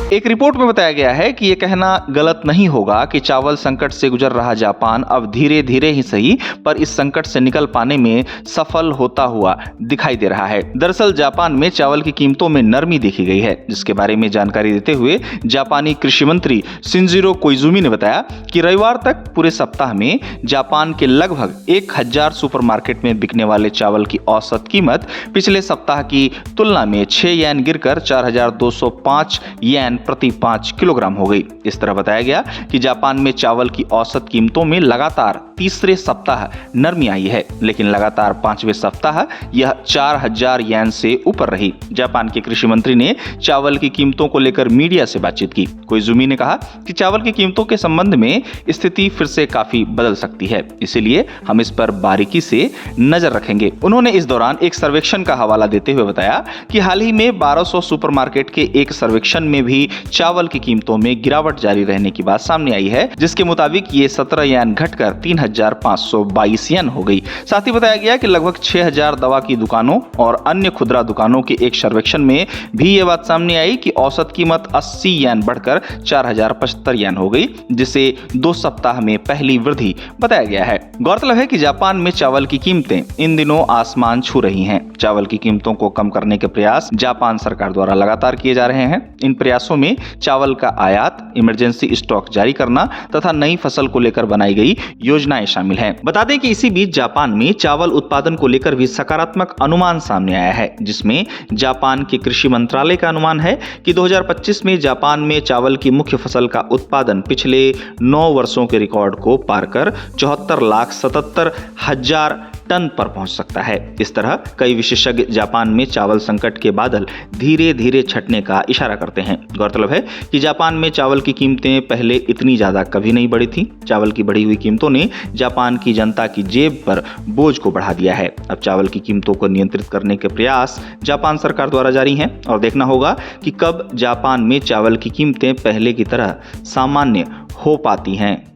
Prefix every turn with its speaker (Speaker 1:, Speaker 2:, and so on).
Speaker 1: एक रिपोर्ट में बताया गया है कि ये कहना गलत नहीं होगा कि चावल संकट से गुजर रहा जापान अब धीरे धीरे ही सही पर इस संकट से निकल पाने में सफल होता हुआ दिखाई दे रहा है। दरअसल जापान में चावल की कीमतों में नरमी देखी गई है, जिसके बारे में जानकारी देते हुए जापानी कृषि मंत्री शिंजिरो कोइजुमी ने बताया कि रविवार तक पूरे सप्ताह में जापान के लगभग 1000 सुपरमार्केट में बिकने वाले चावल की औसत कीमत पिछले सप्ताह की तुलना में 6 येन गिरकर 4205 येन प्रति 5 किलोग्राम हो गई। इस तरह बताया गया कि जापान में चावल की औसत कीमतों में लगातार तीसरे सप्ताह नरमी आई है, लेकिन लगातार 5वें सप्ताह यह 4000 येन से ऊपर रही। जापान के कृषि मंत्री ने चावल की कीमतों को लेकर मीडिया से बातचीत की। कोइजुमी ने कहा कि चावल की कीमतों के संबंध में स्थिति फिर से काफी बदल सकती है, इसलिए हम इस पर बारीकी से नजर रखेंगे। उन्होंने इस दौरान एक सर्वेक्षण का हवाला देते हुए बताया कि हाल ही में 1200 सुपरमार्केट के एक सर्वेक्षण में भी चावल की कीमतों में गिरावट जारी रहने की बात सामने आई है, जिसके मुताबिक ये 17 येन घटकर 3522 येन हो गई। साथ ही बताया गया कि लगभग 6000 दवा की दुकानों और अन्य खुदरा दुकानों के एक सर्वेक्षण में भी ये बात सामने आई कि औसत कीमत 80 येन बढ़कर 4075 येन हो गई, जिसे 2 सप्ताह में पहली वृद्धि बताया गया है। गौरतलब है कि जापान में चावल की कीमतें इन दिनों आसमान छू रही हैं। चावल की कीमतों को कम करने के प्रयास जापान सरकार द्वारा लगातार किए जा रहे हैं। इन प्रयासों में चावल का आयात, इमरजेंसी स्टॉक जारी करना तथा नई फसल को लेकर बनाई गई योजनाएं शामिल हैं। बता दें कि इसी बीच जापान में चावल उत्पादन को लेकर भी सकारात्मक अनुमान सामने आया है, जिसमें जापान के कृषि मंत्रालय का अनुमान है कि 2025 में जापान में चावल की मुख्य फसल का उत्पादन पिछले 9 वर्षों के रिकॉर्ड को पार कर 74,77,000 टन पर पहुंच सकता है। इस तरह कई विशेषज्ञ जापान में चावल संकट के बादल धीरे धीरे छटने का इशारा करते हैं। गौरतलब है कि जापान में चावल की कीमतें पहले इतनी ज्यादा कभी नहीं बढ़ी थी। चावल की बढ़ी हुई कीमतों ने जापान की जनता की जेब पर बोझ को बढ़ा दिया है। अब चावल की कीमतों को नियंत्रित करने के प्रयास जापान सरकार द्वारा जारी हैं और देखना होगा कि कब जापान में चावल की कीमतें पहले की तरह सामान्य हो पाती हैं।